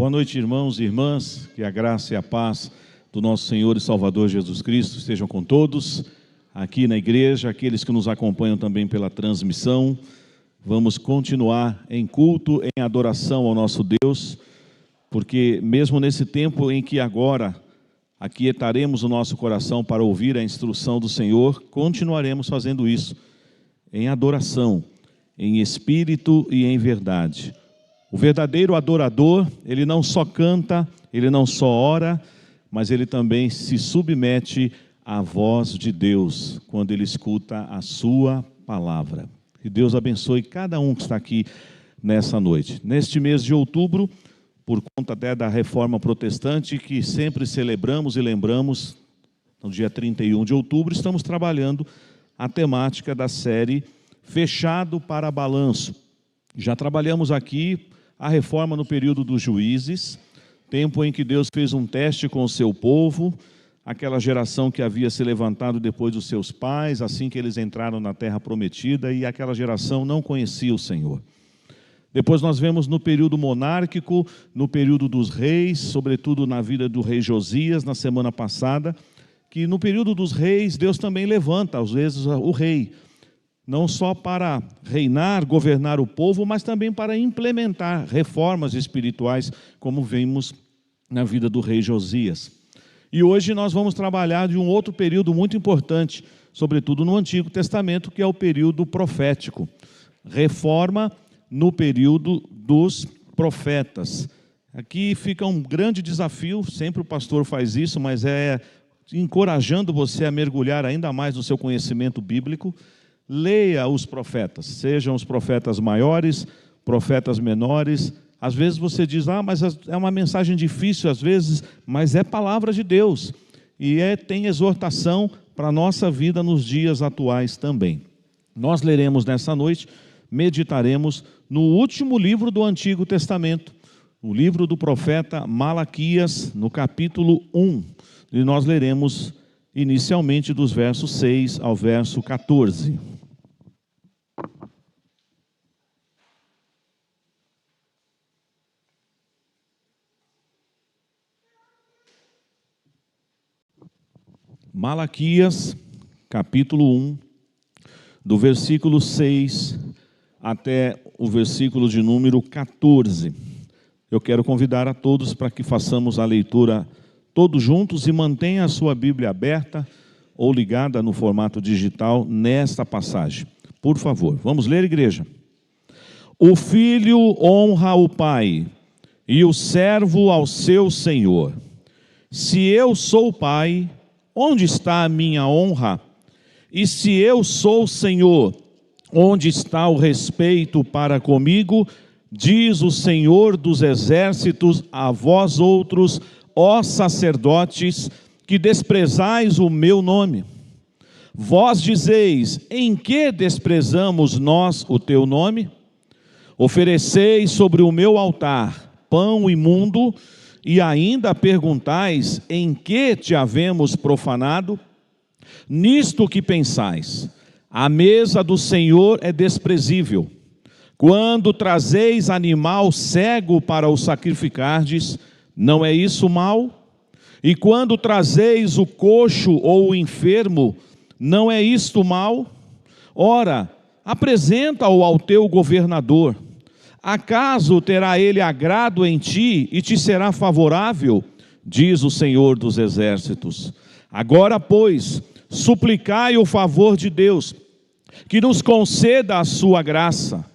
Boa noite, irmãos e irmãs, que a graça e a paz do nosso Senhor e Salvador Jesus Cristo estejam com todos, aqui na igreja, aqueles que nos acompanham também pela transmissão. Vamos continuar em culto, em adoração ao nosso Deus, porque mesmo nesse tempo em que agora aquietaremos o nosso coração para ouvir a instrução do Senhor, continuaremos fazendo isso, em adoração, em espírito e em verdade. O verdadeiro adorador, ele não só canta, ele não só ora, mas ele também se submete à voz de Deus, quando ele escuta a sua palavra. Que Deus abençoe cada um que está aqui nessa noite. Neste mês de outubro, por conta até da reforma protestante, que sempre celebramos e lembramos, no dia 31 de outubro, estamos trabalhando a temática da série Fechado para Balanço. Já trabalhamos aqui a reforma no período dos juízes, tempo em que Deus fez um teste com o seu povo, aquela geração que havia se levantado depois dos seus pais, assim que eles entraram na terra prometida, e aquela geração não conhecia o Senhor. Depois nós vemos no período monárquico, no período dos reis, sobretudo na vida do rei Josias, na semana passada, que no período dos reis Deus também levanta, às vezes, o rei, não só para reinar, governar o povo, mas também para implementar reformas espirituais, como vimos na vida do rei Josias. E hoje nós vamos trabalhar de um outro período muito importante, sobretudo no Antigo Testamento, que é o período profético. Reforma no período dos profetas. Aqui fica um grande desafio, sempre o pastor faz isso, mas é encorajando você a mergulhar ainda mais no seu conhecimento bíblico. Leia os profetas, sejam os profetas maiores, profetas menores. Às vezes você diz, mas é uma mensagem difícil, às vezes, mas é palavra de Deus. E tem exortação para a nossa vida nos dias atuais também. Nós leremos nessa noite, meditaremos no último livro do Antigo Testamento, o livro do profeta Malaquias, no capítulo 1. E nós leremos inicialmente dos versos 6 ao verso 14. Malaquias, capítulo 1, do versículo 6 até o versículo de número 14. Eu quero convidar a todos para que façamos a leitura todos juntos e mantenha a sua Bíblia aberta ou ligada no formato digital nesta passagem. Por favor, vamos ler, igreja. O filho honra o pai e o servo ao seu senhor. Se eu sou pai, onde está a minha honra? E se eu sou Senhor, onde está o respeito para comigo? Diz o Senhor dos exércitos a vós outros, ó sacerdotes, que desprezais o meu nome. Vós dizeis, em que desprezamos nós o teu nome? Ofereceis sobre o meu altar pão imundo, e ainda perguntais, em que te havemos profanado? Nisto que pensais, a mesa do Senhor é desprezível. Quando trazeis animal cego para o sacrificardes, não é isso mal? E quando trazeis o coxo ou o enfermo, não é isto mal? Ora, apresenta-o ao teu governador. Acaso terá ele agrado em ti e te será favorável? Diz o Senhor dos exércitos. Agora, pois, suplicai o favor de Deus, que nos conceda a sua graça.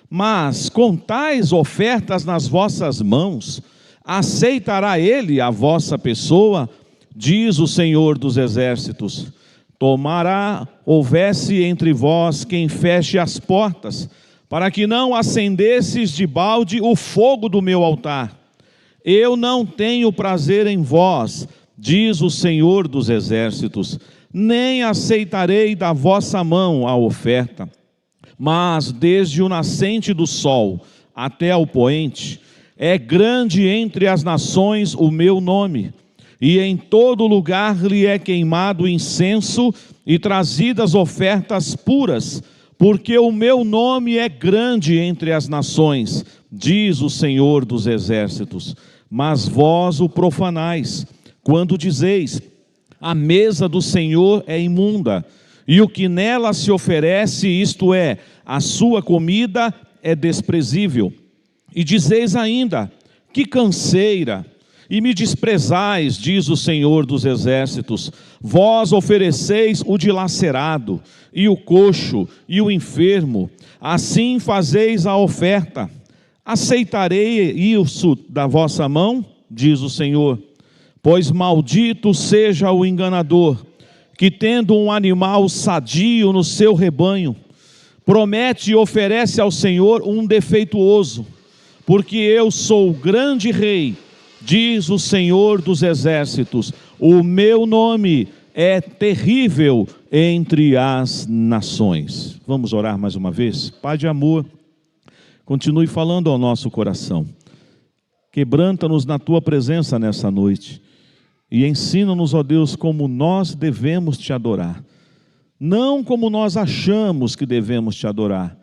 Mas com tais ofertas nas vossas mãos, aceitará ele a vossa pessoa? Diz o Senhor dos exércitos. Tomará, houvesse entre vós quem feche as portas, para que não acendesses de balde o fogo do meu altar. Eu não tenho prazer em vós, diz o Senhor dos exércitos, nem aceitarei da vossa mão a oferta. Mas desde o nascente do sol até ao poente, é grande entre as nações o meu nome, e em todo lugar lhe é queimado incenso e trazidas ofertas puras, porque o meu nome é grande entre as nações, diz o Senhor dos exércitos. Mas vós o profanais, quando dizeis: a mesa do Senhor é imunda, e o que nela se oferece, isto é, a sua comida, é desprezível. E dizeis ainda: que canseira! E me desprezais, diz o Senhor dos Exércitos. Vós ofereceis o dilacerado, e o coxo, e o enfermo. Assim fazeis a oferta. Aceitarei isso da vossa mão, diz o Senhor. Pois maldito seja o enganador, que tendo um animal sadio no seu rebanho, promete e oferece ao Senhor um defeituoso. Porque eu sou o grande rei, diz o Senhor dos Exércitos, o meu nome é terrível entre as nações. Vamos orar mais uma vez? Pai de amor, continue falando ao nosso coração. Quebranta-nos na tua presença nessa noite e ensina-nos, ó Deus, como nós devemos te adorar. Não como nós achamos que devemos te adorar,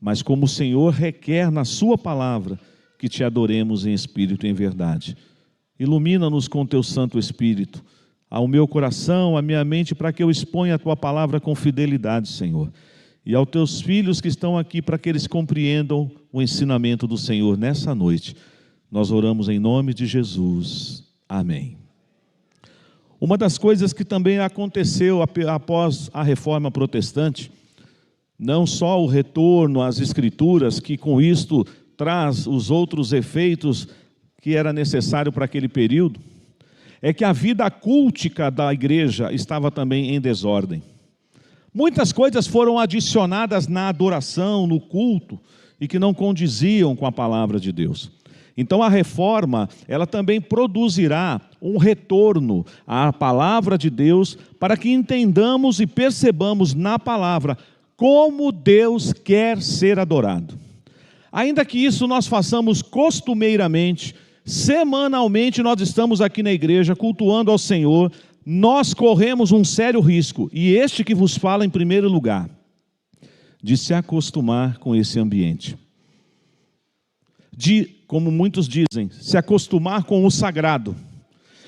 mas como o Senhor requer na sua palavra, que te adoremos em espírito e em verdade. Ilumina-nos com teu Santo Espírito, ao meu coração, à minha mente, para que eu exponha a tua palavra com fidelidade, Senhor. E aos teus filhos que estão aqui, para que eles compreendam o ensinamento do Senhor nessa noite. Nós oramos em nome de Jesus. Amém. Uma das coisas que também aconteceu após a Reforma Protestante, não só o retorno às Escrituras, que com isto traz os outros efeitos que era necessário para aquele período, é que a vida cultica da igreja estava também em desordem. Muitas coisas foram adicionadas na adoração, no culto, e que não condiziam com a palavra de Deus. Então a reforma, ela também produzirá um retorno à palavra de Deus, para que entendamos e percebamos na palavra como Deus quer ser adorado. Ainda que isso nós façamos costumeiramente, semanalmente nós estamos aqui na igreja cultuando ao Senhor, nós corremos um sério risco, e este que vos fala em primeiro lugar, de se acostumar com esse ambiente. De, como muitos dizem, se acostumar com o sagrado.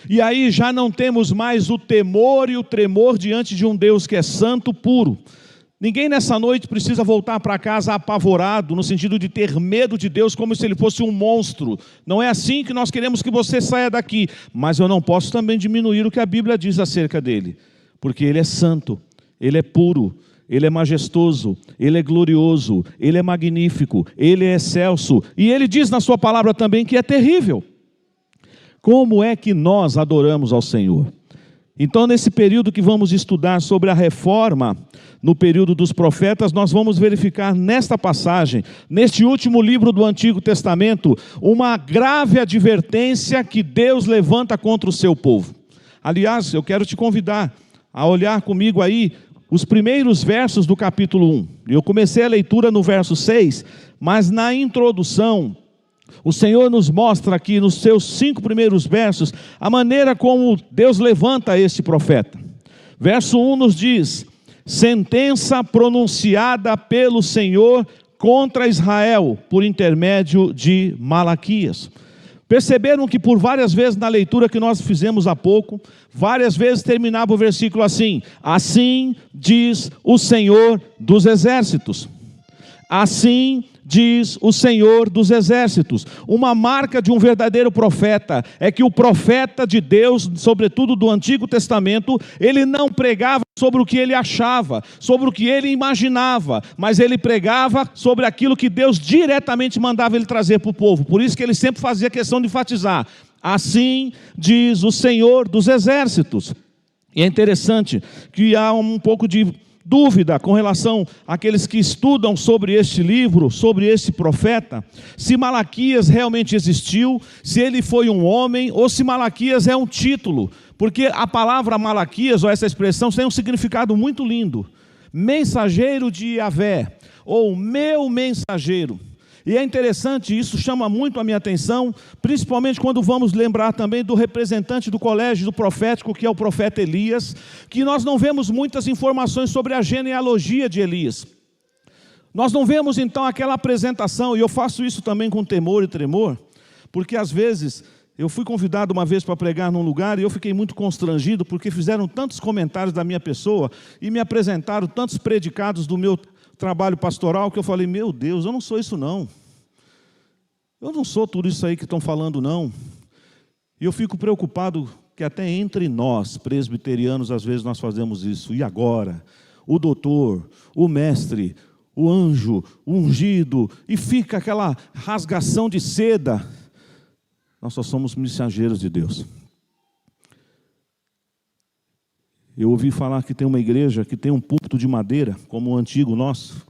E aí já não temos mais o temor e o tremor diante de um Deus que é santo, puro. Ninguém nessa noite precisa voltar para casa apavorado, no sentido de ter medo de Deus como se ele fosse um monstro. Não é assim que nós queremos que você saia daqui. Mas eu não posso também diminuir o que a Bíblia diz acerca dele. Porque ele é santo, ele é puro, ele é majestoso, ele é glorioso, ele é magnífico, ele é excelso. E ele diz na sua palavra também que é terrível. Como é que nós adoramos ao Senhor? Então, nesse período que vamos estudar sobre a reforma, no período dos profetas, nós vamos verificar nesta passagem, neste último livro do Antigo Testamento, uma grave advertência que Deus levanta contra o seu povo. Aliás, eu quero te convidar a olhar comigo aí os primeiros versos do capítulo 1. Eu comecei a leitura no verso 6, mas na introdução, o Senhor nos mostra aqui nos seus 5 primeiros versos a maneira como Deus levanta este profeta. Verso 1 nos diz: sentença pronunciada pelo Senhor contra Israel por intermédio de Malaquias. Perceberam que por várias vezes na leitura que nós fizemos há pouco, várias vezes terminava o versículo assim: assim diz o Senhor dos Exércitos. Assim diz o Senhor dos Exércitos. Uma marca de um verdadeiro profeta é que o profeta de Deus, sobretudo do Antigo Testamento, ele não pregava sobre o que ele achava, sobre o que ele imaginava, mas ele pregava sobre aquilo que Deus diretamente mandava ele trazer para o povo. Por isso que ele sempre fazia questão de enfatizar: assim diz o Senhor dos Exércitos. E é interessante que há um pouco de dúvida com relação àqueles que estudam sobre este livro, sobre este profeta, se Malaquias realmente existiu, se ele foi um homem, ou se Malaquias é um título, porque a palavra Malaquias, ou essa expressão, tem um significado muito lindo: mensageiro de Yahvé, ou meu mensageiro. E é interessante, isso chama muito a minha atenção, principalmente quando vamos lembrar também do representante do colégio do profético, que é o profeta Elias, que nós não vemos muitas informações sobre a genealogia de Elias. Nós não vemos então aquela apresentação, e eu faço isso também com temor e tremor, porque às vezes Eu fui convidado uma vez para pregar num lugar e eu fiquei muito constrangido porque fizeram tantos comentários da minha pessoa e me apresentaram tantos predicados do meu trabalho pastoral que eu falei, meu Deus, eu não sou isso não. Eu não sou tudo isso aí que estão falando não. E eu fico preocupado que até entre nós, presbiterianos, às vezes nós fazemos isso. E agora? O doutor, o mestre, o anjo, o ungido, e fica aquela rasgação de seda. Nós só somos mensageiros de Deus. Eu ouvi falar que tem uma igreja que tem um púlpito de madeira, como o antigo nosso,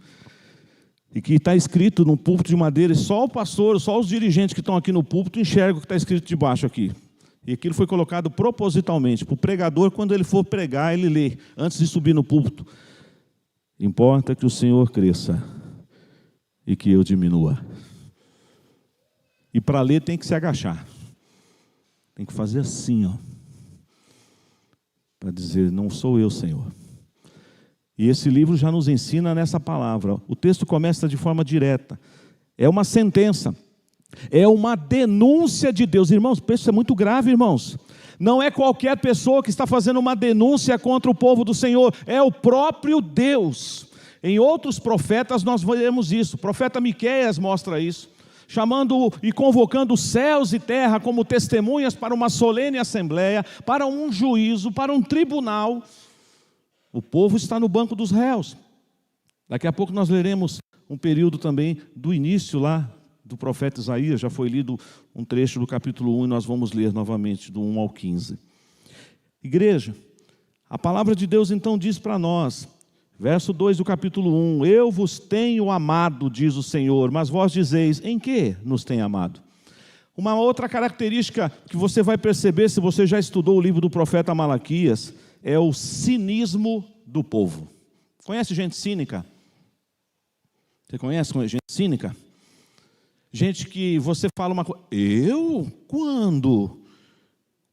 e que está escrito num púlpito de madeira, e só o pastor, só os dirigentes que estão aqui no púlpito enxergam o que está escrito debaixo aqui. E aquilo foi colocado propositalmente, para o pregador, quando ele for pregar, ele lê, antes de subir no púlpito. Importa que o Senhor cresça e que eu diminua. E para ler tem que se agachar. Tem que fazer assim, ó. Para dizer, não sou eu, Senhor. E esse livro já nos ensina nessa palavra. O texto começa de forma direta. É uma sentença. É uma denúncia de Deus. Irmãos, isso é muito grave, irmãos. Não é qualquer pessoa que está fazendo uma denúncia contra o povo do Senhor. É o próprio Deus. Em outros profetas nós vemos isso. O profeta Miqueias mostra isso. Chamando e convocando céus e terra como testemunhas para uma solene assembleia, para um juízo, para um tribunal. O povo está no banco dos réus. Daqui a pouco nós leremos um período também do início lá do profeta Isaías. Já foi lido um trecho do capítulo 1 e nós vamos ler novamente do 1 ao 15. Igreja, a palavra de Deus então diz para nós, verso 2 do capítulo 1, eu vos tenho amado, diz o Senhor, mas vós dizeis, em que nos tem amado? Uma outra característica que você vai perceber se você já estudou o livro do profeta Malaquias, é o cinismo do povo. Conhece gente cínica? Você conhece gente cínica? Gente que você fala uma coisa, eu? Quando?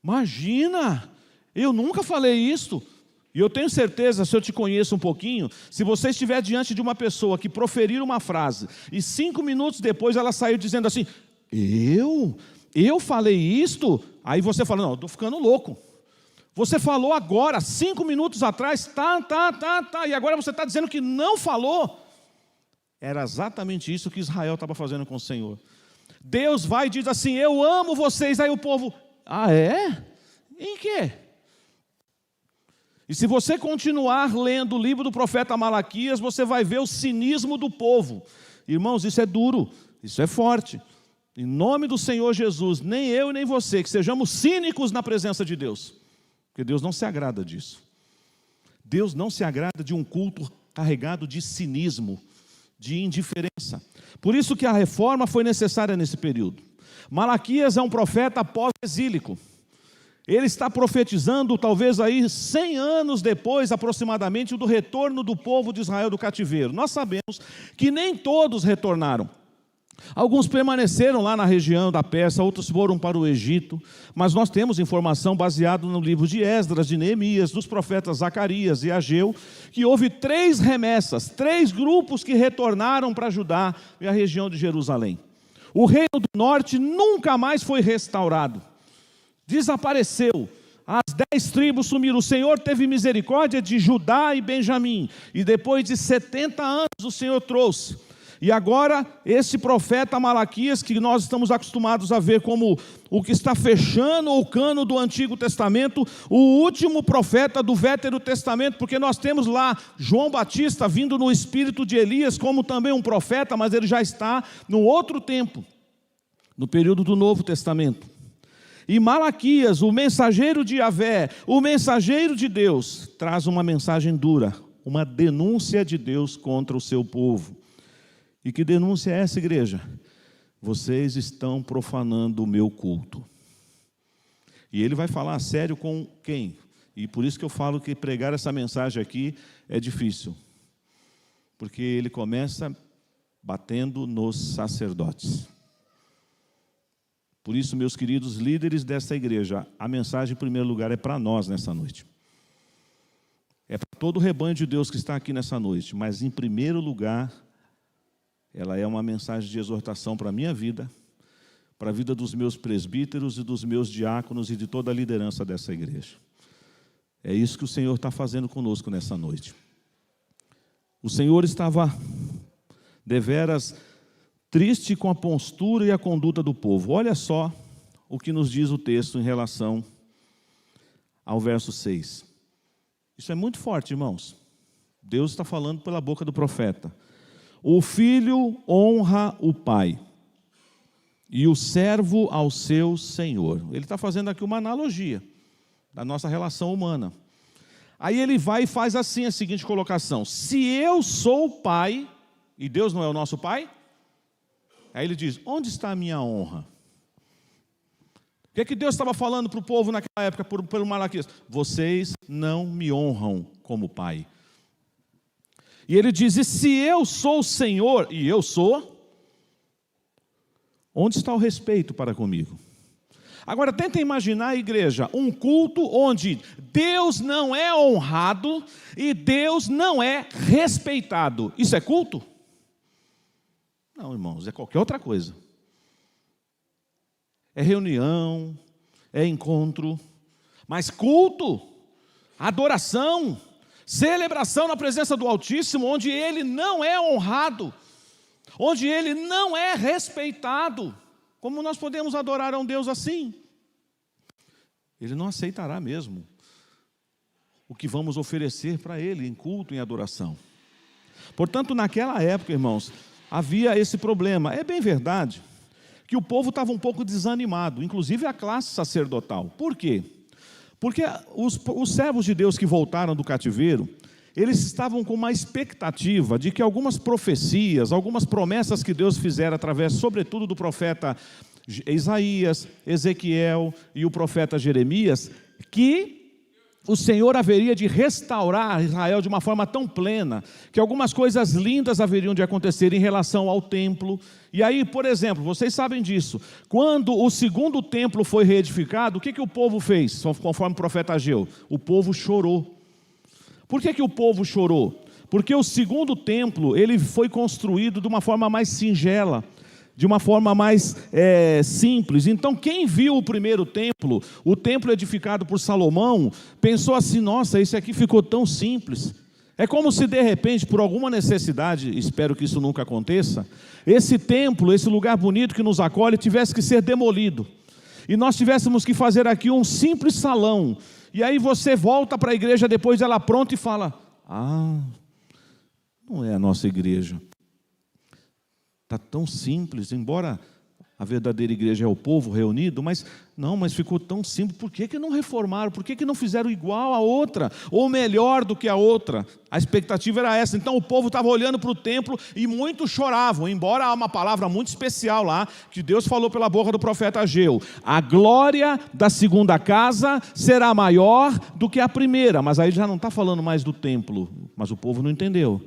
Imagina, eu nunca falei isso. E eu tenho certeza, se eu te conheço um pouquinho, se você estiver diante de uma pessoa que proferir uma frase, e 5 minutos depois ela saiu dizendo assim, eu falei isto? Aí você fala, não, eu estou ficando louco. Você falou agora, 5 minutos atrás, e agora você está dizendo que não falou. Era exatamente isso que Israel estava fazendo com o Senhor. Deus vai e diz assim, eu amo vocês, aí o povo, ah é? Em quê? E se você continuar lendo o livro do profeta Malaquias, você vai ver o cinismo do povo. Irmãos, isso é duro, isso é forte. Em nome do Senhor Jesus, nem eu nem você, que sejamos cínicos na presença de Deus. Porque Deus não se agrada disso. Deus não se agrada de um culto carregado de cinismo, de indiferença. Por isso que a reforma foi necessária nesse período. Malaquias é um profeta pós-exílico. Ele está profetizando talvez aí 100 anos depois aproximadamente do retorno do povo de Israel do cativeiro. Nós sabemos que nem todos retornaram. Alguns permaneceram lá na região da Pérsia, outros foram para o Egito, mas nós temos informação baseada no livro de Esdras, de Neemias, dos profetas Zacarias e Ageu, que houve 3 remessas, 3 grupos que retornaram para Judá e a região de Jerusalém. O reino do norte nunca mais foi restaurado, desapareceu, as 10 tribos sumiram. O Senhor teve misericórdia de Judá e Benjamim, e depois de 70 anos o Senhor trouxe. E agora, esse profeta Malaquias, que nós estamos acostumados a ver como o que está fechando o cano do Antigo Testamento, o último profeta do Velho Testamento, porque nós temos lá João Batista vindo no espírito de Elias como também um profeta, mas ele já está no outro tempo, no período do Novo Testamento. E Malaquias, o mensageiro de Yahvé, o mensageiro de Deus, traz uma mensagem dura, uma denúncia de Deus contra o seu povo. E que denúncia é essa, igreja? Vocês estão profanando o meu culto. E ele vai falar sério com quem? E por isso que eu falo que pregar essa mensagem aqui é difícil. Porque ele começa batendo nos sacerdotes. Por isso, meus queridos líderes dessa igreja, a mensagem em primeiro lugar é para nós nessa noite. É para todo o rebanho de Deus que está aqui nessa noite, mas em primeiro lugar, ela é uma mensagem de exortação para a minha vida, para a vida dos meus presbíteros e dos meus diáconos e de toda a liderança dessa igreja. É isso que o Senhor está fazendo conosco nessa noite. O Senhor estava deveras triste com a postura e a conduta do povo. Olha só o que nos diz o texto em relação ao verso 6. Isso é muito forte, irmãos. Deus está falando pela boca do profeta. O filho honra o pai, e o servo ao seu senhor. Ele está fazendo aqui uma analogia da nossa relação humana. Aí ele vai e faz assim a seguinte colocação: se eu sou o pai, e Deus não é o nosso pai, aí ele diz, onde está a minha honra? O que Deus estava falando para o povo naquela época, pelo Malaquias? Vocês não me honram como pai. E ele diz, e se eu sou o Senhor, e eu sou, onde está o respeito para comigo? Agora tenta imaginar, igreja, um culto onde Deus não é honrado e Deus não é respeitado. Isso é culto? Não, irmãos, é qualquer outra coisa. É reunião, é encontro, mas culto, adoração, celebração na presença do Altíssimo, onde Ele não é honrado, onde Ele não é respeitado. Como nós podemos adorar a um Deus assim? Ele não aceitará mesmo o que vamos oferecer para Ele em culto, em adoração. Portanto, naquela época, irmãos, havia esse problema. É bem verdade que o povo estava um pouco desanimado, inclusive a classe sacerdotal. Por quê? Porque os servos de Deus que voltaram do cativeiro, eles estavam com uma expectativa de que algumas profecias, algumas promessas que Deus fizera através, sobretudo do profeta Isaías, Ezequiel e o profeta Jeremias, que o Senhor haveria de restaurar Israel de uma forma tão plena, que algumas coisas lindas haveriam de acontecer em relação ao templo. E aí, por exemplo, vocês sabem disso, quando o segundo templo foi reedificado, o que o povo fez, conforme o profeta Ageu? O povo chorou. Por que o povo chorou? Porque o segundo templo, ele foi construído de uma forma mais singela, de uma forma mais simples. Então quem viu o primeiro templo, o templo edificado por Salomão, pensou assim, nossa, esse aqui ficou tão simples. É como se de repente, por alguma necessidade, espero que isso nunca aconteça, esse templo, esse lugar bonito que nos acolhe, tivesse que ser demolido. E nós tivéssemos que fazer aqui um simples salão. E aí você volta para a igreja depois dela pronta e fala, não é a nossa igreja. Está tão simples, embora a verdadeira igreja é o povo reunido, mas ficou tão simples. Por que não reformaram? Por que não fizeram igual a outra? Ou melhor do que a outra? A expectativa era essa. Então o povo estava olhando para o templo e muitos choravam, embora há uma palavra muito especial lá, que Deus falou pela boca do profeta Ageu. A glória da segunda casa será maior do que a primeira. Mas aí já não está falando mais do templo, mas o povo não entendeu.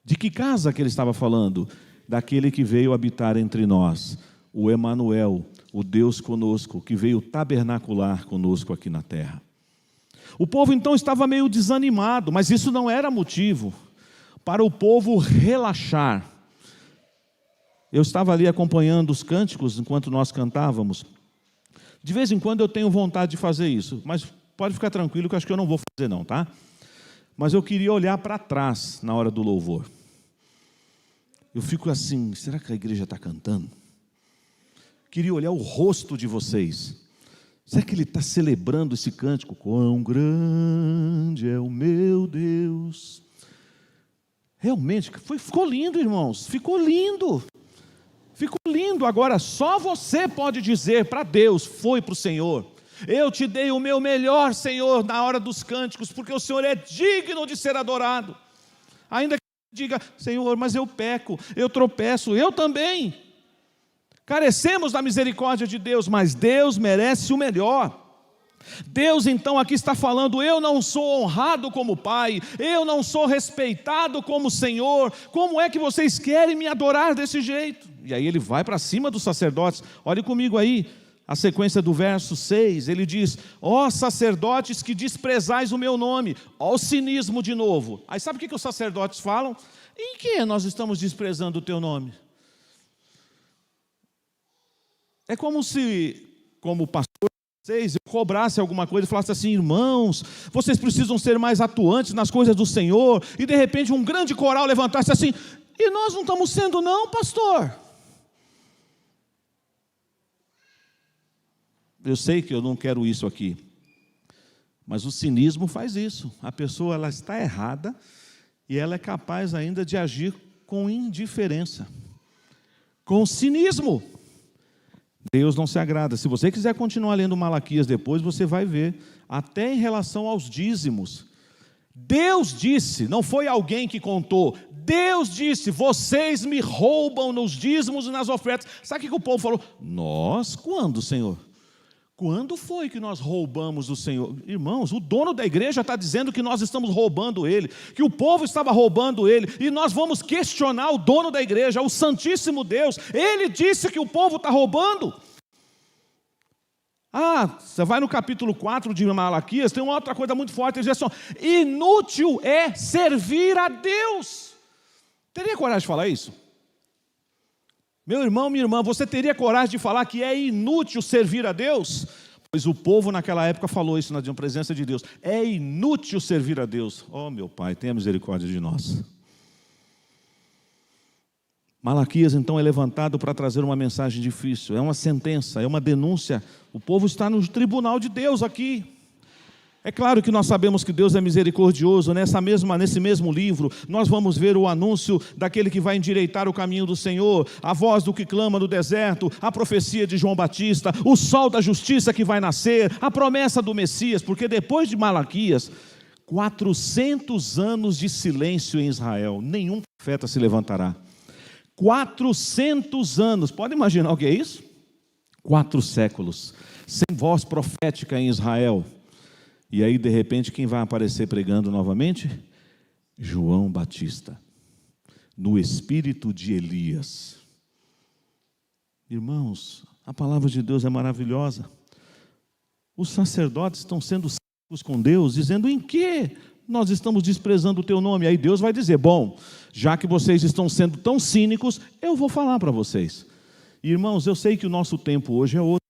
De que casa que ele estava falando? Daquele que veio habitar entre nós, o Emanuel, o Deus conosco, que veio tabernacular conosco aqui na terra. O povo então estava meio desanimado, mas isso não era motivo para o povo relaxar. Eu estava ali acompanhando os cânticos enquanto nós cantávamos. De vez em quando eu tenho vontade de fazer isso, mas pode ficar tranquilo que eu acho que eu não vou fazer não, tá? Mas eu queria olhar para trás na hora do louvor. Eu fico assim, será que a igreja está cantando? Queria olhar o rosto de vocês. Será que ele está celebrando esse cântico? Quão grande é o meu Deus. Realmente, ficou lindo, irmãos. Ficou lindo. Ficou lindo. Agora, só você pode dizer para Deus, foi para o Senhor. Eu te dei o meu melhor, Senhor, na hora dos cânticos, porque o Senhor é digno de ser adorado. Ainda que diga, Senhor, mas eu peco, eu tropeço, eu também. Carecemos da misericórdia de Deus, mas Deus merece o melhor. Deus então aqui está falando, eu não sou honrado como Pai, eu não sou respeitado como Senhor, como é que vocês querem me adorar desse jeito? E aí ele vai para cima dos sacerdotes, olhe comigo aí, a sequência do verso 6, ele diz, ó sacerdotes que desprezais o meu nome, ó o cinismo de novo. Aí sabe o que os sacerdotes falam? Em que nós estamos desprezando o teu nome? É como se, como pastor, eu cobrasse alguma coisa e falasse assim: irmãos, vocês precisam ser mais atuantes nas coisas do Senhor, e de repente um grande coral levantasse assim: e nós não estamos sendo não, pastor? Eu sei que eu não quero isso aqui, mas o cinismo faz isso. A pessoa, ela está errada e ela é capaz ainda de agir com indiferença, com cinismo. Deus não se agrada. Se você quiser continuar lendo Malaquias depois, você vai ver, até em relação aos dízimos. Deus disse, não foi alguém que contou, Deus disse: vocês me roubam nos dízimos e nas ofertas. Sabe o que o povo falou? Nós? Quando, Senhor? Quando foi que nós roubamos o Senhor? Irmãos, o dono da igreja está dizendo que nós estamos roubando ele, que o povo estava roubando ele, e nós vamos questionar o dono da igreja, o Santíssimo Deus. Ele disse que o povo está roubando. Você vai no capítulo 4 de Malaquias, tem uma outra coisa muito forte, ele diz assim: inútil é servir a Deus. Teria coragem de falar isso? Meu irmão, minha irmã, você teria coragem de falar que é inútil servir a Deus? Pois o povo naquela época falou isso na presença de Deus: é inútil servir a Deus. Oh, meu Pai, tenha misericórdia de nós. Malaquias então é levantado para trazer uma mensagem difícil, é uma sentença, é uma denúncia. O povo está no tribunal de Deus aqui. É claro que nós sabemos que Deus é misericordioso. Nesse mesmo livro, nós vamos ver o anúncio daquele que vai endireitar o caminho do Senhor, a voz do que clama no deserto, a profecia de João Batista, o sol da justiça que vai nascer, a promessa do Messias, porque depois de Malaquias, 400 anos de silêncio em Israel, nenhum profeta se levantará. 400 anos, pode imaginar o que é isso? 4 séculos, sem voz profética em Israel. E aí, de repente, quem vai aparecer pregando novamente? João Batista, no espírito de Elias. Irmãos, a palavra de Deus é maravilhosa. Os sacerdotes estão sendo cínicos com Deus, dizendo: em que nós estamos desprezando o teu nome? Aí Deus vai dizer: bom, já que vocês estão sendo tão cínicos, eu vou falar para vocês. Irmãos, eu sei que o nosso tempo hoje é outro.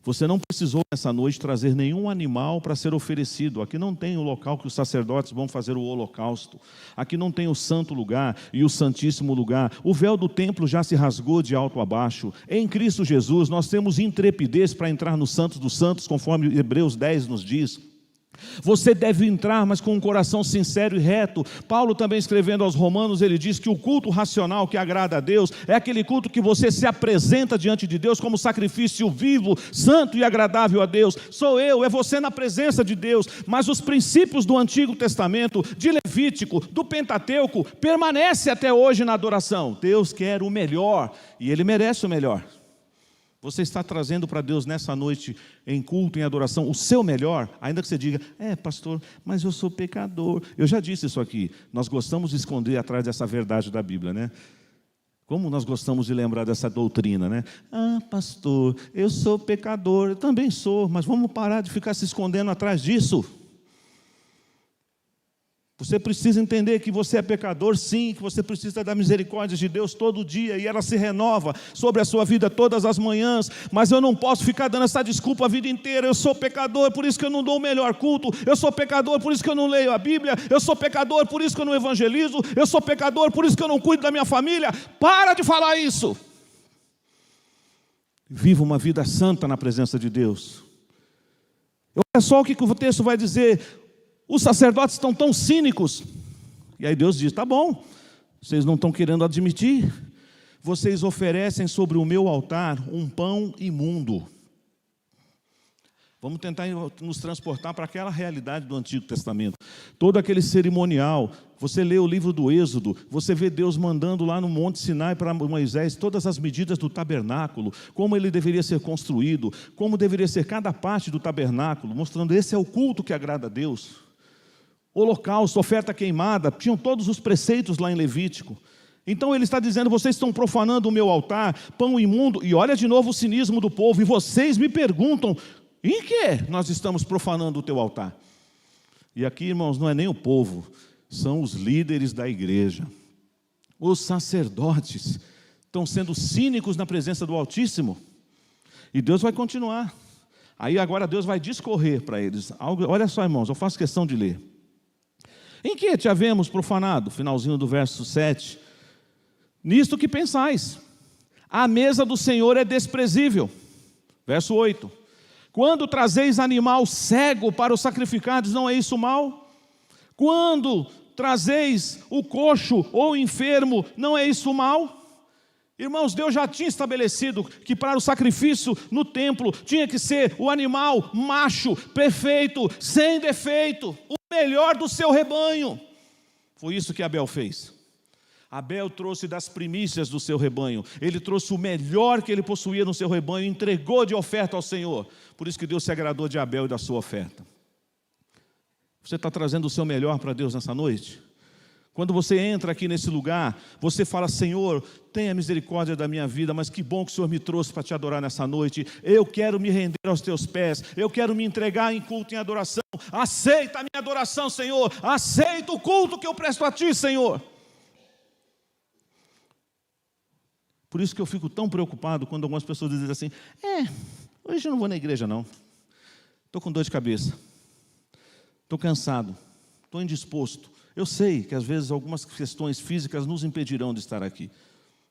Você não precisou nessa noite trazer nenhum animal para ser oferecido. Aqui não tem o local que os sacerdotes vão fazer o holocausto. Aqui não tem o santo lugar e o santíssimo lugar. O véu do templo já se rasgou de alto a baixo. Em Cristo Jesus nós temos intrepidez para entrar no Santo dos Santos, conforme Hebreus 10 nos diz. Você deve entrar, mas com um coração sincero e reto. Paulo também, escrevendo aos Romanos, ele diz que o culto racional que agrada a Deus é aquele culto que você se apresenta diante de Deus como sacrifício vivo, santo e agradável a Deus. Sou eu, é você na presença de Deus. Mas os princípios do Antigo Testamento, de Levítico, do Pentateuco, permanecem até hoje na adoração. Deus quer o melhor e Ele merece o melhor. Você está trazendo para Deus nessa noite, em culto, em adoração, o seu melhor, ainda que você diga: pastor, mas eu sou pecador. Eu já disse isso aqui, nós gostamos de esconder atrás dessa verdade da Bíblia, né? Como nós gostamos de lembrar dessa doutrina, né? Pastor, eu sou pecador. Eu também sou, mas vamos parar de ficar se escondendo atrás disso. Você precisa entender que você é pecador, sim, que você precisa da misericórdia de Deus todo dia, e ela se renova sobre a sua vida todas as manhãs, mas eu não posso ficar dando essa desculpa a vida inteira. Eu sou pecador, por isso que eu não dou o melhor culto. Eu sou pecador, por isso que eu não leio a Bíblia. Eu sou pecador, por isso que eu não evangelizo. Eu sou pecador, por isso que eu não cuido da minha família. Para de falar isso. Viva uma vida santa na presença de Deus. Olha só o que o texto vai dizer: os sacerdotes estão tão cínicos. E aí Deus diz: tá bom, vocês não estão querendo admitir. Vocês oferecem sobre o meu altar um pão imundo. Vamos tentar nos transportar para aquela realidade do Antigo Testamento. Todo aquele cerimonial. Você lê o livro do Êxodo, você vê Deus mandando lá no Monte Sinai para Moisés todas as medidas do tabernáculo, como ele deveria ser construído, como deveria ser cada parte do tabernáculo, mostrando: esse é o culto que agrada a Deus. Holocausto, oferta queimada, tinham todos os preceitos lá em Levítico. Então ele está dizendo: vocês estão profanando o meu altar, pão imundo. E olha de novo o cinismo do povo. E vocês me perguntam: em que nós estamos profanando o teu altar? E aqui, irmãos, não é nem o povo, são os líderes da igreja. Os sacerdotes estão sendo cínicos na presença do Altíssimo. E Deus vai continuar. Aí agora Deus vai discorrer para eles. Olha só, irmãos, eu faço questão de ler. Em que te havemos profanado? Finalzinho do verso 7. Nisto que pensais. A mesa do Senhor é desprezível. Verso 8. Quando trazeis animal cego para o sacrificados, não é isso mal? Quando trazeis o coxo ou o enfermo, não é isso mal? Irmãos, Deus já tinha estabelecido que para o sacrifício no templo tinha que ser o animal macho, perfeito, sem defeito, o melhor do seu rebanho. Foi isso que Abel fez. Abel trouxe das primícias do seu rebanho. Ele trouxe o melhor que ele possuía no seu rebanho e entregou de oferta ao Senhor. Por isso que Deus se agradou de Abel e da sua oferta. Você está trazendo o seu melhor para Deus nessa noite? Quando você entra aqui nesse lugar, você fala: Senhor, tenha misericórdia da minha vida, mas que bom que o Senhor me trouxe para te adorar nessa noite. Eu quero me render aos teus pés, eu quero me entregar em culto e em adoração. Aceita a minha adoração, Senhor, aceita o culto que eu presto a Ti, Senhor. Por isso que eu fico tão preocupado quando algumas pessoas dizem assim: hoje eu não vou na igreja não, estou com dor de cabeça, estou cansado, estou indisposto. Eu sei que às vezes algumas questões físicas nos impedirão de estar aqui.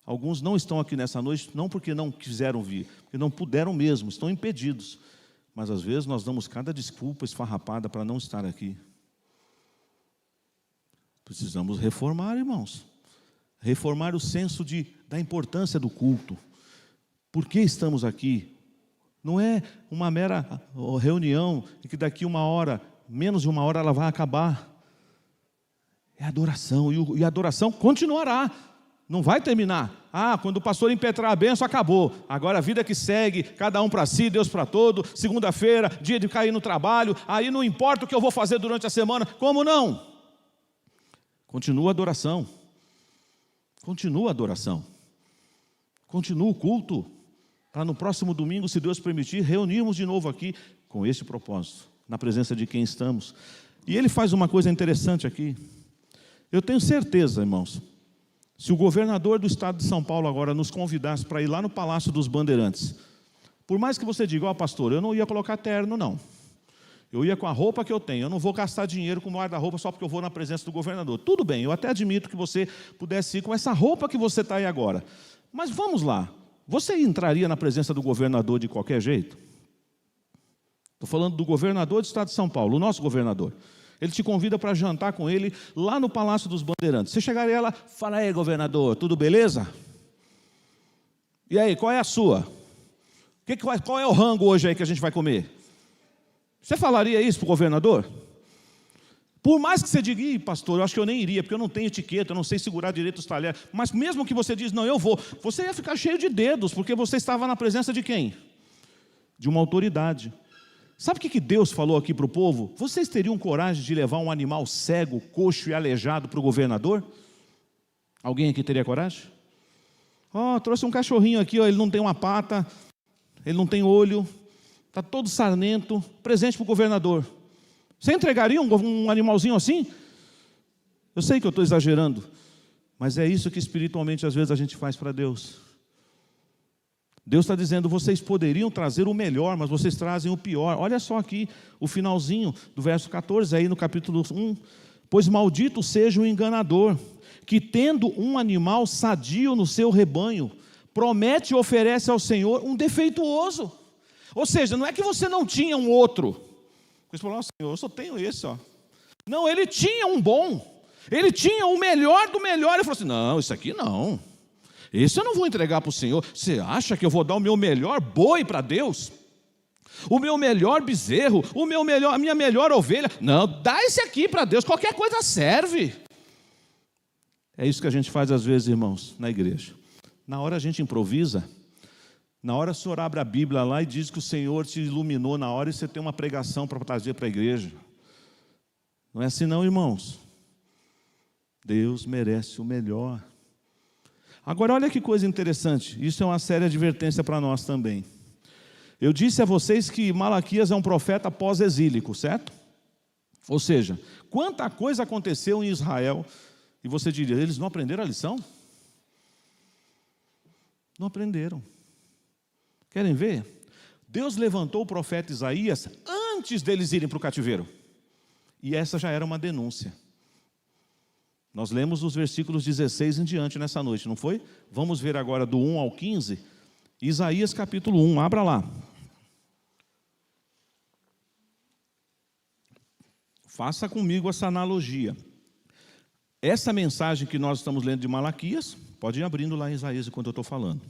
Alguns não estão aqui nessa noite, não porque não quiseram vir, porque não puderam mesmo, estão impedidos. Mas às vezes nós damos cada desculpa esfarrapada para não estar aqui. Precisamos reformar, irmãos. Reformar o senso da importância do culto. Por que estamos aqui? Não é uma mera reunião e que daqui uma hora, menos de uma hora, ela vai acabar. É adoração, e a adoração continuará, não vai terminar. Quando o pastor impetrar a bênção, acabou. Agora a vida que segue, cada um para si, Deus para todo. Segunda-feira, dia de cair no trabalho, aí não importa o que eu vou fazer durante a semana. Como não? Continua a adoração. Continua a adoração. Continua o culto. Para no próximo domingo, se Deus permitir, reunirmos de novo aqui com esse propósito, na presença de quem estamos. E ele faz uma coisa interessante aqui. Eu tenho certeza, irmãos, se o governador do estado de São Paulo agora nos convidasse para ir lá no Palácio dos Bandeirantes, por mais que você diga: pastor, eu não ia colocar terno não, eu ia com a roupa que eu tenho, eu não vou gastar dinheiro com o guarda-roupa só porque eu vou na presença do governador. Tudo bem, eu até admito que você pudesse ir com essa roupa que você está aí agora, mas vamos lá, você entraria na presença do governador de qualquer jeito? Estou falando do governador do estado de São Paulo, o nosso governador. Ele te convida para jantar com ele lá no Palácio dos Bandeirantes. Você chegaria lá: fala aí, governador, tudo beleza? E aí, qual é a sua? Qual é o rango hoje aí que a gente vai comer? Você falaria isso para o governador? Por mais que você diga: pastor, eu acho que eu nem iria, porque eu não tenho etiqueta, eu não sei segurar direito os talheres. Mas mesmo que você diz: não, eu vou, você ia ficar cheio de dedos, porque você estava na presença de quem? De uma autoridade. Sabe o que Deus falou aqui para o povo? Vocês teriam coragem de levar um animal cego, coxo e aleijado para o governador? Alguém aqui teria coragem? Trouxe um cachorrinho aqui, ele não tem uma pata, ele não tem olho, está todo sarnento, presente para o governador. Você entregaria um animalzinho assim? Eu sei que eu estou exagerando, mas é isso que espiritualmente às vezes a gente faz para Deus. Deus está dizendo: vocês poderiam trazer o melhor, mas vocês trazem o pior. Olha só aqui o finalzinho do verso 14, aí no capítulo 1. Pois maldito seja o enganador, que tendo um animal sadio no seu rebanho, promete e oferece ao Senhor um defeituoso. Ou seja, não é que você não tinha um outro. Você falou: Senhor, eu só tenho esse. Não, ele tinha um bom. Ele tinha o melhor do melhor. Ele falou assim: não, isso aqui não. Esse eu não vou entregar para o Senhor. Você acha que eu vou dar o meu melhor boi para Deus? O meu melhor bezerro? A minha melhor ovelha? Não, dá esse aqui para Deus, qualquer coisa serve. É isso que a gente faz às vezes, irmãos, na igreja. Na hora a gente improvisa, na hora o senhor abre a Bíblia lá e diz que o Senhor te iluminou na hora e você tem uma pregação para trazer para a igreja. Não é assim não, irmãos. Deus merece o melhor. Agora olha que coisa interessante, isso é uma séria advertência para nós também. Eu disse a vocês que Malaquias é um profeta pós-exílico, certo? Ou seja, quanta coisa aconteceu em Israel, e você diria: eles não aprenderam a lição? Não aprenderam. Querem ver? Deus levantou o profeta Isaías antes deles irem para o cativeiro. E essa já era uma denúncia. Nós lemos os versículos 16 em diante nessa noite, não foi? Vamos ver agora do 1 ao 15, Isaías capítulo 1, abra lá. Faça comigo essa analogia. Essa mensagem que nós estamos lendo de Malaquias, pode ir abrindo lá em Isaías enquanto eu estou falando.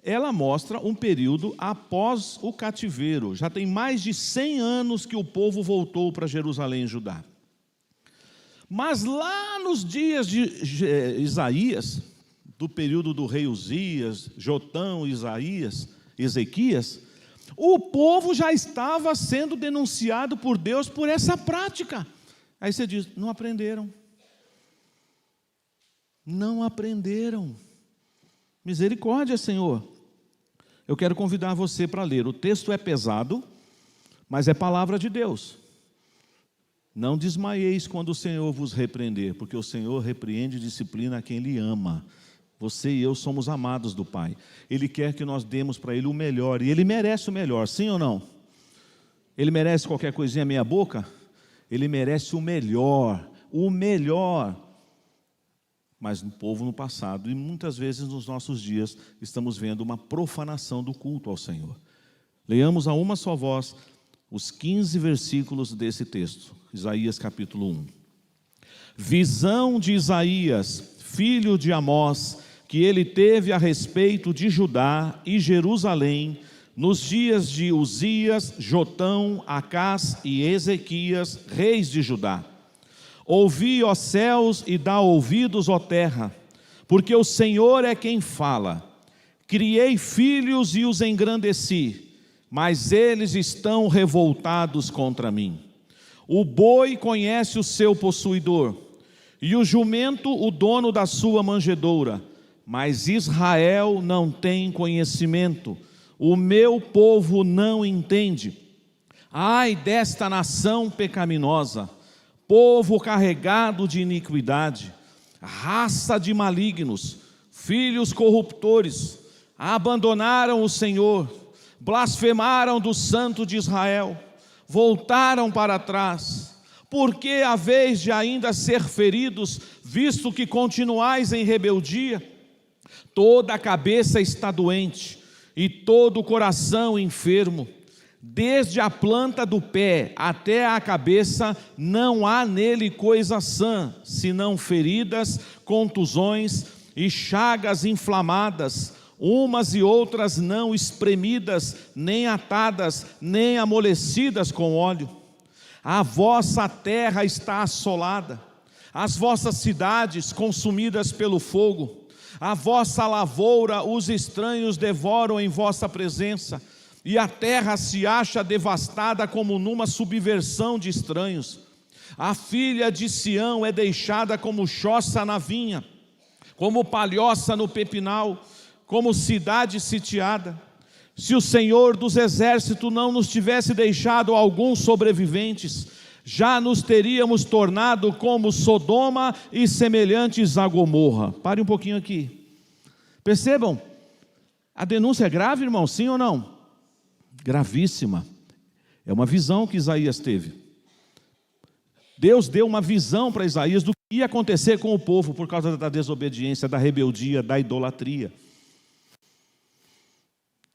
Ela mostra um período após o cativeiro. Já tem mais de 100 anos que o povo voltou para Jerusalém e Judá. Mas lá nos dias de Isaías, do período do rei Uzias, Jotão, Ezequias, o povo já estava sendo denunciado por Deus por essa prática. Aí você diz, não aprenderam. Não aprenderam. Misericórdia, Senhor. Eu quero convidar você para ler. O texto é pesado, mas é palavra de Deus. Não desmaieis quando o Senhor vos repreender, porque o Senhor repreende e disciplina a quem Ele ama. Você e eu somos amados do Pai. Ele quer que nós demos para Ele o melhor, e Ele merece o melhor, sim ou não? Ele merece qualquer coisinha meia boca? Ele merece o melhor, o melhor. Mas o povo no passado, e muitas vezes nos nossos dias, estamos vendo uma profanação do culto ao Senhor. Leiamos a uma só voz os 15 versículos desse texto, Isaías capítulo 1. Visão de Isaías, filho de Amós, que ele teve a respeito de Judá e Jerusalém, nos dias de Uzias, Jotão, Acás e Ezequias, reis de Judá. Ouvi, ó céus, e dá ouvidos, ó terra, porque o Senhor é quem fala. Criei filhos e os engrandeci, mas eles estão revoltados contra mim. O boi conhece o seu possuidor, e o jumento o dono da sua manjedoura, mas Israel não tem conhecimento, o meu povo não entende. Ai desta nação pecaminosa, povo carregado de iniquidade, raça de malignos, filhos corruptores, abandonaram o Senhor, blasfemaram do Santo de Israel, voltaram para trás. Porque haveis de ainda ser feridos, visto que continuais em rebeldia? Toda a cabeça está doente, e todo o coração enfermo. Desde a planta do pé até a cabeça, não há nele coisa sã, senão feridas, contusões e chagas inflamadas, umas e outras não espremidas, nem atadas, nem amolecidas com óleo. A vossa terra está assolada, as vossas cidades consumidas pelo fogo, a vossa lavoura os estranhos devoram em vossa presença, e a terra se acha devastada como numa subversão de estranhos. A filha de Sião é deixada como choça na vinha, como palhoça no pepinal, como cidade sitiada. Se o Senhor dos exércitos não nos tivesse deixado alguns sobreviventes, já nos teríamos tornado como Sodoma e semelhantes a Gomorra. Pare um pouquinho aqui. Percebam, a denúncia é grave, irmão, sim ou não? Gravíssima. É uma visão que Isaías teve. Deus deu uma visão para Isaías do que ia acontecer com o povo por causa da desobediência, da rebeldia, da idolatria.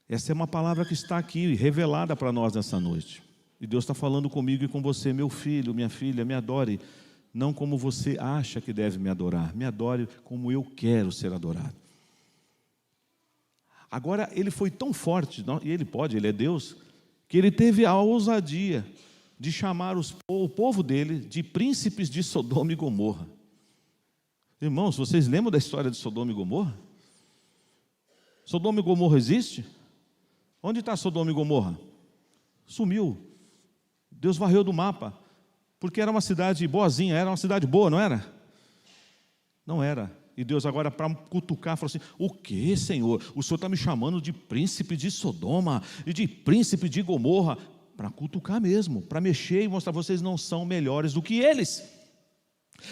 Essa é uma palavra que está aqui, revelada para nós nessa noite. E Deus está falando comigo e com você, meu filho, minha filha, me adore, não como você acha que deve me adorar, me adore como eu quero ser adorado. Agora, ele foi tão forte, e ele pode, ele é Deus, que ele teve a ousadia de chamar o povo dele de príncipes de Sodoma e Gomorra. Irmãos, vocês lembram da história de Sodoma e Gomorra? Sodoma e Gomorra existe? Onde está Sodoma e Gomorra? Sumiu. Deus varreu do mapa, porque era uma cidade boazinha, era uma cidade boa, não era? Não era. E Deus agora, para cutucar, falou assim, o que, Senhor? O Senhor está me chamando de príncipe de Sodoma e de príncipe de Gomorra? Para cutucar mesmo, para mexer e mostrar, vocês não são melhores do que eles.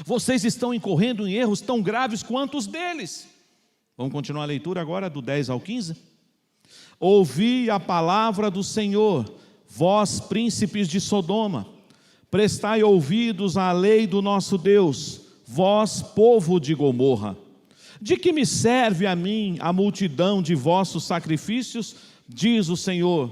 Vocês estão incorrendo em erros tão graves quanto os deles. Vamos continuar a leitura agora, do 10 ao 15? Ouvi a palavra do Senhor, vós príncipes de Sodoma, prestai ouvidos à lei do nosso Deus, vós povo de Gomorra. De que me serve a mim a multidão de vossos sacrifícios? Diz o Senhor.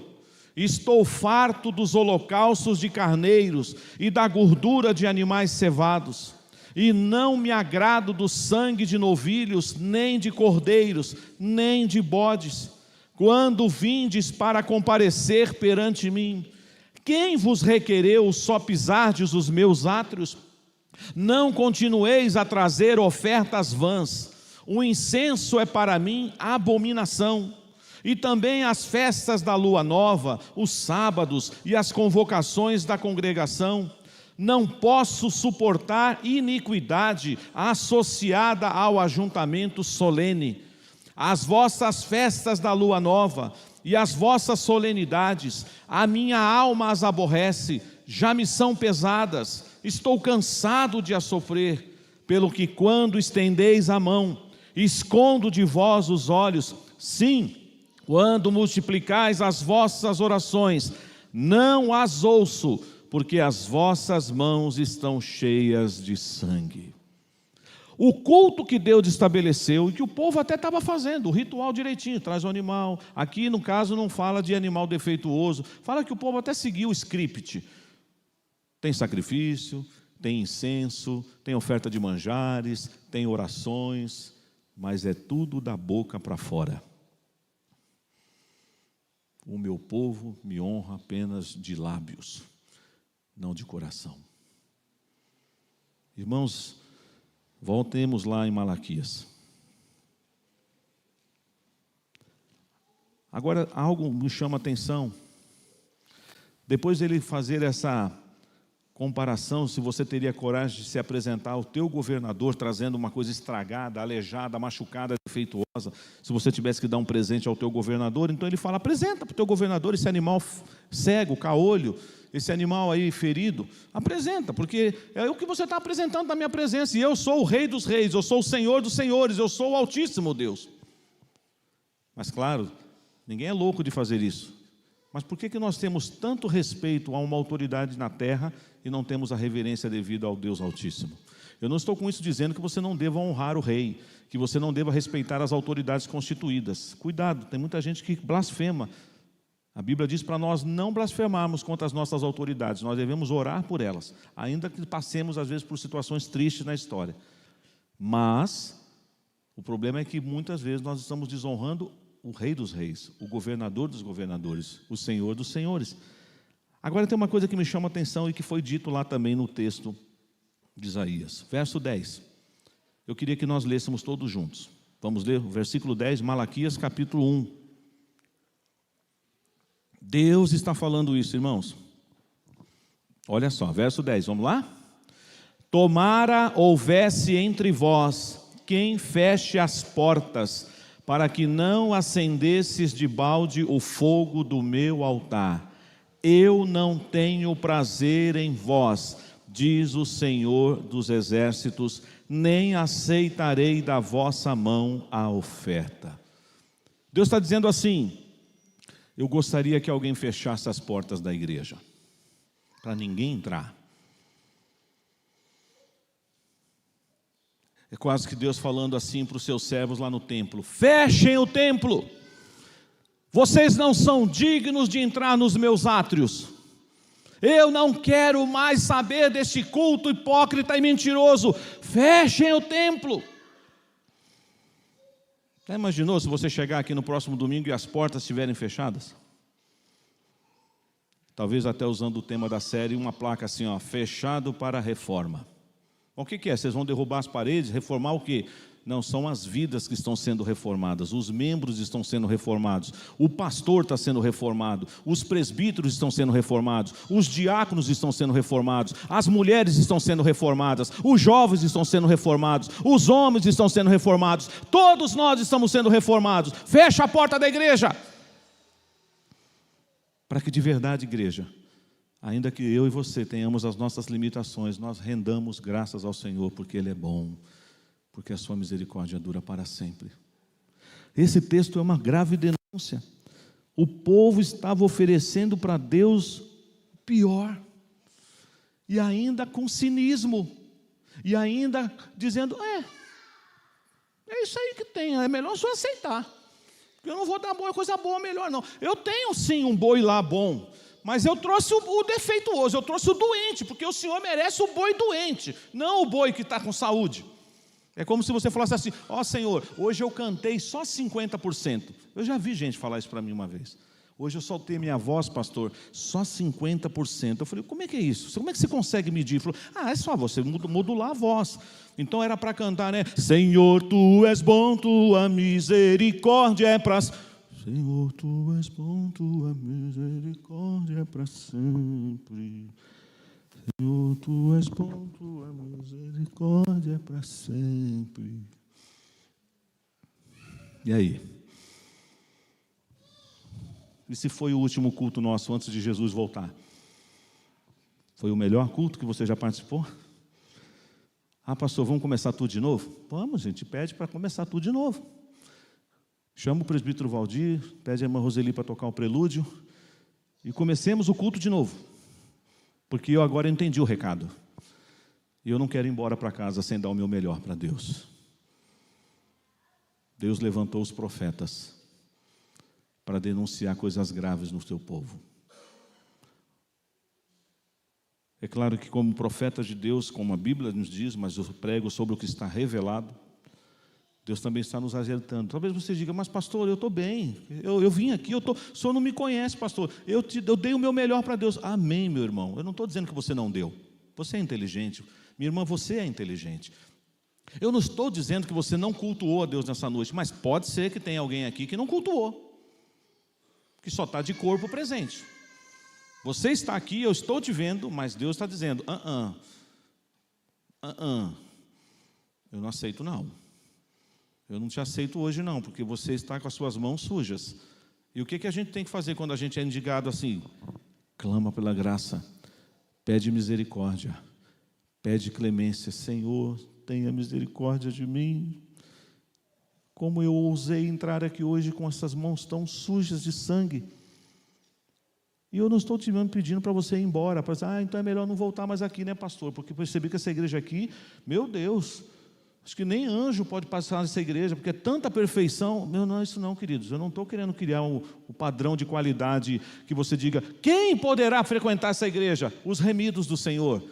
Estou farto dos holocaustos de carneiros e da gordura de animais cevados, e não me agrado do sangue de novilhos, nem de cordeiros, nem de bodes. Quando vindes para comparecer perante mim, quem vos requereu só pisardes os meus átrios? Não continueis a trazer ofertas vãs. O incenso é para mim abominação. E também as festas da lua nova, os sábados e as convocações da congregação. Não posso suportar iniquidade associada ao ajuntamento solene. As vossas festas da lua nova e as vossas solenidades, a minha alma as aborrece, já me são pesadas, estou cansado de as sofrer, pelo que quando estendeis a mão, escondo de vós os olhos, sim, quando multiplicais as vossas orações, não as ouço, porque as vossas mãos estão cheias de sangue. O culto que Deus estabeleceu, e que o povo até estava fazendo, o ritual direitinho, traz o animal. Aqui no caso não fala de animal defeituoso, fala que o povo até seguiu o script. Tem sacrifício, tem incenso, tem oferta de manjares, tem orações, mas é tudo da boca para fora. O meu povo me honra apenas de lábios, não de coração. Irmãos, voltemos lá em Malaquias. Agora, algo me chama a atenção. Depois de ele fazer essa comparação, se você teria coragem de se apresentar ao teu governador trazendo uma coisa estragada, aleijada, machucada, defeituosa, se você tivesse que dar um presente ao teu governador, então ele fala, apresenta para o teu governador esse animal cego, caolho, esse animal aí ferido, apresenta, porque é o que você está apresentando na minha presença, e eu sou o Rei dos Reis, eu sou o Senhor dos Senhores, eu sou o Altíssimo Deus. Mas claro, ninguém é louco de fazer isso. Mas por que nós temos tanto respeito a uma autoridade na terra e não temos a reverência devida ao Deus Altíssimo? Eu não estou com isso dizendo que você não deva honrar o rei, que você não deva respeitar as autoridades constituídas. Cuidado, tem muita gente que blasfema. A Bíblia diz para nós não blasfemarmos contra as nossas autoridades, nós devemos orar por elas, ainda que passemos às vezes por situações tristes na história. Mas o problema é que muitas vezes nós estamos desonrando o Rei dos Reis, o governador dos governadores, o Senhor dos Senhores. Agora tem uma coisa que me chama a atenção e que foi dito lá também no texto de Isaías, verso 10. Eu queria que nós lêssemos todos juntos. Vamos ler o versículo 10, Malaquias capítulo 1. Deus está falando isso, irmãos. Olha só, verso 10, vamos lá? Tomara houvesse entre vós quem feche as portas, para que não acendesses de balde o fogo do meu altar. Eu não tenho prazer em vós, diz o Senhor dos exércitos, nem aceitarei da vossa mão a oferta. Deus está dizendo assim, eu gostaria que alguém fechasse as portas da igreja, para ninguém entrar. É quase que Deus falando assim para os seus servos lá no templo, fechem o templo, vocês não são dignos de entrar nos meus átrios, eu não quero mais saber deste culto hipócrita e mentiroso, fechem o templo. Já imaginou se você chegar aqui no próximo domingo e as portas estiverem fechadas? Talvez até usando o tema da série, uma placa assim, ó, fechado para a reforma. O que é? Vocês vão derrubar as paredes, reformar o quê? Não, são as vidas que estão sendo reformadas, os membros estão sendo reformados, o pastor está sendo reformado, os presbíteros estão sendo reformados, os diáconos estão sendo reformados, as mulheres estão sendo reformadas, os jovens estão sendo reformados, os homens estão sendo reformados, todos nós estamos sendo reformados. Fecha a porta da igreja, para que de verdade, igreja, ainda que eu e você tenhamos as nossas limitações, nós rendamos graças ao Senhor, porque Ele é bom, porque a sua misericórdia dura para sempre. Esse texto é uma grave denúncia. O povo estava oferecendo para Deus o pior, e ainda com cinismo, e ainda dizendo, é isso aí que tem, é melhor só aceitar, eu não vou dar coisa boa melhor não, eu tenho sim um boi lá bom, mas eu trouxe o defeituoso, eu trouxe o doente, porque o Senhor merece o boi doente, não o boi que está com saúde. É como se você falasse assim, Senhor, hoje eu cantei só 50%. Eu já vi gente falar isso para mim uma vez. Hoje eu soltei minha voz, pastor, só 50%. Eu falei, como é que é isso? Como é que você consegue medir? Ele falou, é só você modular a voz. Então era para cantar, né? Senhor, Tu és bom, Tua misericórdia é para... Senhor, Tu és bom, Tua misericórdia é para sempre. Senhor, Tu és bom, Tua misericórdia é para sempre. E aí? E se foi o último culto nosso antes de Jesus voltar? Foi o melhor culto que você já participou? Pastor, vamos começar tudo de novo? Vamos, gente, pede para começar tudo de novo. Chama o presbítero Valdir, pede a irmã Roseli para tocar o prelúdio e comecemos o culto de novo. Porque eu agora entendi o recado. E eu não quero ir embora para casa sem dar o meu melhor para Deus. Deus levantou os profetas para denunciar coisas graves no seu povo. É claro que como profetas de Deus, como a Bíblia nos diz, mas eu prego sobre o que está revelado, Deus também está nos alertando. Talvez você diga, mas pastor, eu estou bem, eu vim aqui, o senhor não me conhece, pastor, eu dei o meu melhor para Deus. Amém, meu irmão, eu não estou dizendo que você não deu, você é inteligente, minha irmã, você é inteligente. Eu não estou dizendo que você não cultuou a Deus nessa noite, mas pode ser que tenha alguém aqui que não cultuou, que só está de corpo presente. Você está aqui, eu estou te vendo, mas Deus está dizendo, eu não aceito não. Eu não te aceito hoje não, porque você está com as suas mãos sujas. E o que a gente tem que fazer quando a gente é indigado assim? Clama pela graça, pede misericórdia, pede clemência. Senhor, tenha misericórdia de mim. Como eu ousei entrar aqui hoje com essas mãos tão sujas de sangue. E eu não estou te pedindo para você ir embora, para dizer, então é melhor não voltar mais aqui, né, pastor? Porque percebi que essa igreja aqui, meu Deus, acho que nem anjo pode passar nessa igreja, porque é tanta perfeição. Não é isso não, queridos. Eu não estou querendo criar o padrão de qualidade que você diga, quem poderá frequentar essa igreja? Os remidos do Senhor,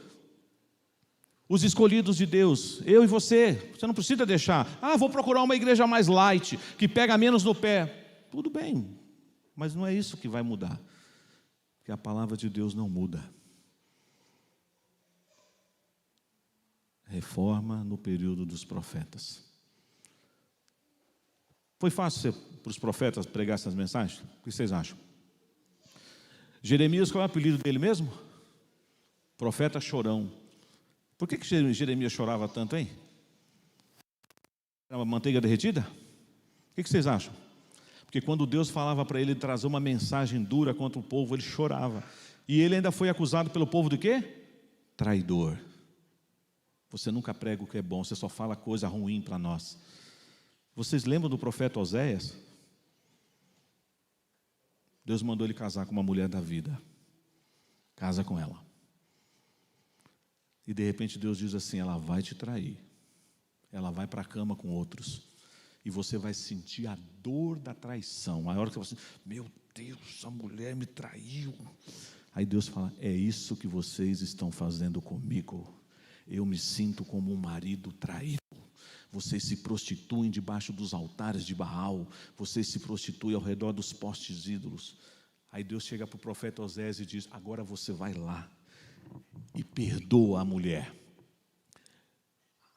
os escolhidos de Deus, eu e você. Você não precisa deixar, vou procurar uma igreja mais light, que pega menos no pé. Tudo bem, mas não é isso que vai mudar. Que a palavra de Deus não muda. Reforma no período dos profetas. Foi fácil para os profetas pregar essas mensagens? O que vocês acham? Jeremias, qual é o apelido dele mesmo? Profeta chorão. Por que Jeremias chorava tanto, hein? Era uma manteiga derretida? O que vocês acham? Porque quando Deus falava para ele trazer uma mensagem dura contra o povo, ele chorava. E ele ainda foi acusado pelo povo de quê? Traidor. Você nunca prega o que é bom, você só fala coisa ruim para nós. Vocês lembram do profeta Oséias? Deus mandou ele casar com uma mulher da vida. Casa com ela. E de repente Deus diz assim, ela vai te trair. Ela vai para a cama com outros. E você vai sentir a dor da traição. A hora que você, meu Deus, a mulher me traiu. Aí Deus fala, é isso que vocês estão fazendo comigo. Eu me sinto como um marido traído. Vocês se prostituem debaixo dos altares de Baal. Vocês se prostituem ao redor dos postes ídolos. Aí Deus chega para o profeta Oséias e diz, agora você vai lá e perdoa a mulher.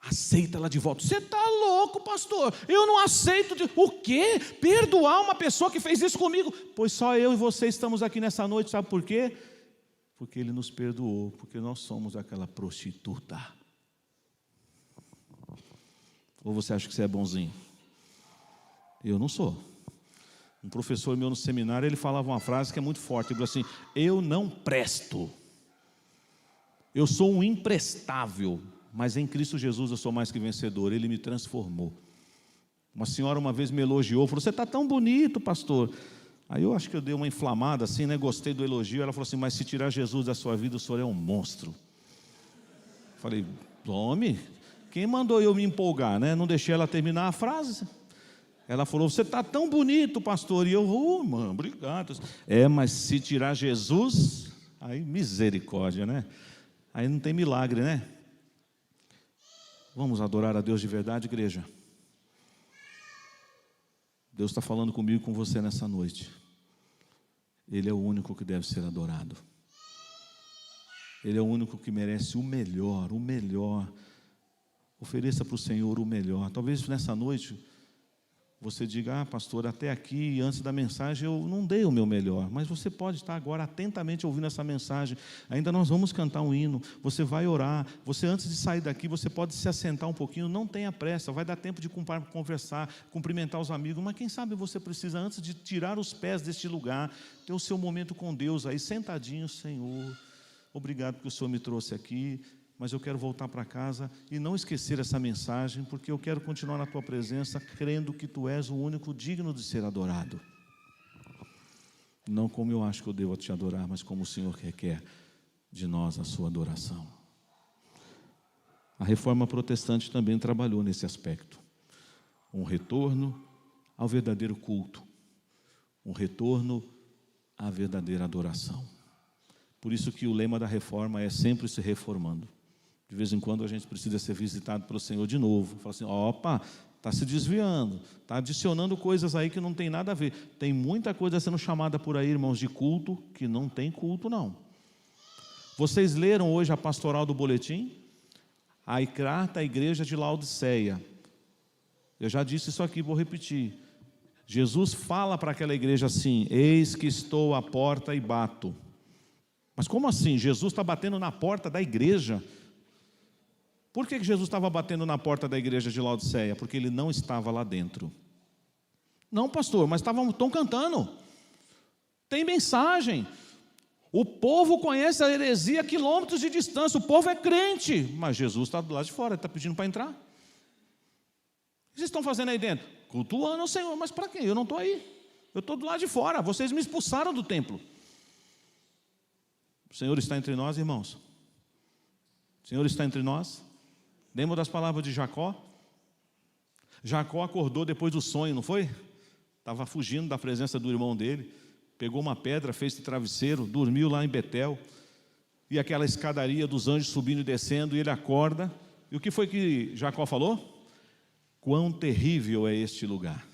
Aceita ela de volta. Você está louco, pastor? Eu não aceito. O quê? Perdoar uma pessoa que fez isso comigo? Pois só eu e você estamos aqui nessa noite, sabe por quê? Porque Ele nos perdoou, porque nós somos aquela prostituta. Ou você acha que você é bonzinho? Eu não sou. Um professor meu no seminário, ele falava uma frase que é muito forte, ele falou assim, eu não presto. Eu sou um imprestável. Mas em Cristo Jesus eu sou mais que vencedor, Ele me transformou. Uma senhora uma vez me elogiou, falou, você está tão bonito, pastor. Aí eu acho que eu dei uma inflamada assim, né? Gostei do elogio. Ela falou assim: mas se tirar Jesus da sua vida, o senhor é um monstro. Falei: tome, quem mandou eu me empolgar, né? Não deixei ela terminar a frase. Ela falou: você está tão bonito, pastor. E eu, mano, obrigado. Mas se tirar Jesus, aí misericórdia, né? Aí não tem milagre, né? Vamos adorar a Deus de verdade, igreja? Deus está falando comigo e com você nessa noite. Ele é o único que deve ser adorado. Ele é o único que merece o melhor, o melhor. Ofereça para o Senhor o melhor. Talvez nessa noite você diga: pastor, até aqui, antes da mensagem, eu não dei o meu melhor. Mas você pode estar agora atentamente ouvindo essa mensagem. Ainda nós vamos cantar um hino. Você vai orar. Você, antes de sair daqui, você pode se assentar um pouquinho. Não tenha pressa. Vai dar tempo de conversar, cumprimentar os amigos. Mas quem sabe você precisa, antes de tirar os pés deste lugar, ter o seu momento com Deus aí, sentadinho. Senhor, obrigado porque o Senhor me trouxe aqui. Mas eu quero voltar para casa e não esquecer essa mensagem, porque eu quero continuar na tua presença, crendo que tu és o único digno de ser adorado. Não como eu acho que eu devo te adorar, mas como o Senhor requer de nós a sua adoração. A reforma protestante também trabalhou nesse aspecto. Um retorno ao verdadeiro culto. Um retorno à verdadeira adoração. Por isso que o lema da reforma é sempre se reformando. De vez em quando a gente precisa ser visitado pelo Senhor de novo. Fala assim: opa, está se desviando, está adicionando coisas aí que não tem nada a ver. Tem muita coisa sendo chamada por aí, irmãos, de culto, que não tem culto não. Vocês leram hoje a pastoral do boletim? A carta à igreja de Laodiceia. Eu já disse isso aqui, vou repetir. Jesus fala para aquela igreja assim: eis que estou à porta e bato. Mas como assim? Jesus está batendo na porta da igreja? Por que Jesus estava batendo na porta da igreja de Laodiceia? Porque ele não estava lá dentro. Não, pastor, mas estão cantando. Tem mensagem. O povo conhece a heresia a quilômetros de distância. O povo é crente. Mas Jesus está do lado de fora, está pedindo para entrar. O que vocês estão fazendo aí dentro? Cultuando ao Senhor. Mas para quê? Eu não estou aí. Eu estou do lado de fora. Vocês me expulsaram do templo. O Senhor está entre nós, irmãos. O Senhor está entre nós. Lembra das palavras de Jacó? Jacó acordou depois do sonho, não foi? Estava fugindo da presença do irmão dele. Pegou uma pedra, fez de travesseiro, dormiu lá em Betel. E aquela escadaria dos anjos subindo e descendo, e ele acorda. E o que foi que Jacó falou? Quão terrível é este lugar.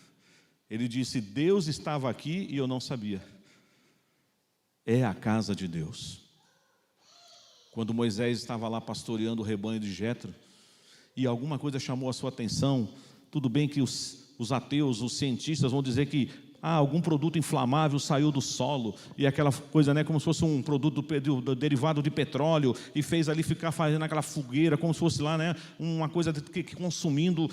Ele disse: Deus estava aqui e eu não sabia. É a casa de Deus. Quando Moisés estava lá pastoreando o rebanho de Jetro, e alguma coisa chamou a sua atenção, tudo bem que os ateus, os cientistas vão dizer que algum produto inflamável saiu do solo, e aquela coisa, né, como se fosse um produto derivado de petróleo, e fez ali ficar fazendo aquela fogueira, como se fosse lá, né, uma coisa que consumindo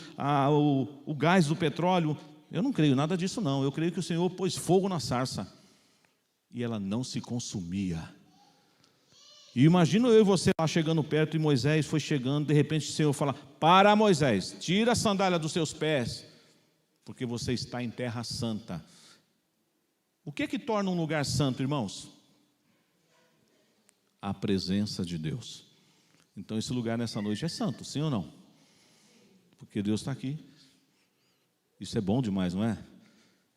o gás do petróleo. Eu não creio nada disso não, eu creio que o Senhor pôs fogo na sarça, e ela não se consumia. E imagina eu e você lá chegando perto, e Moisés foi chegando, de repente o Senhor fala: para, Moisés, tira a sandália dos seus pés, porque você está em terra santa. O que é que torna um lugar santo, irmãos? A presença de Deus. Então esse lugar nessa noite é santo, sim ou não? Porque Deus está aqui. Isso é bom demais, não é?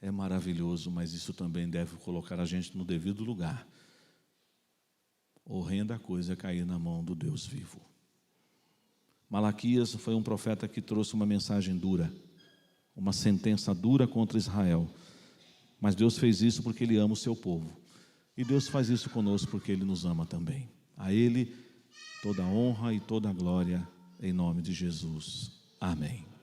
É maravilhoso, mas isso também deve colocar a gente no devido lugar. Horrenda coisa é cair na mão do Deus vivo. Malaquias foi um profeta que trouxe uma mensagem dura, uma sentença dura contra Israel. Mas Deus fez isso porque Ele ama o seu povo. E Deus faz isso conosco porque Ele nos ama também. A Ele toda a honra e toda a glória, em nome de Jesus. Amém.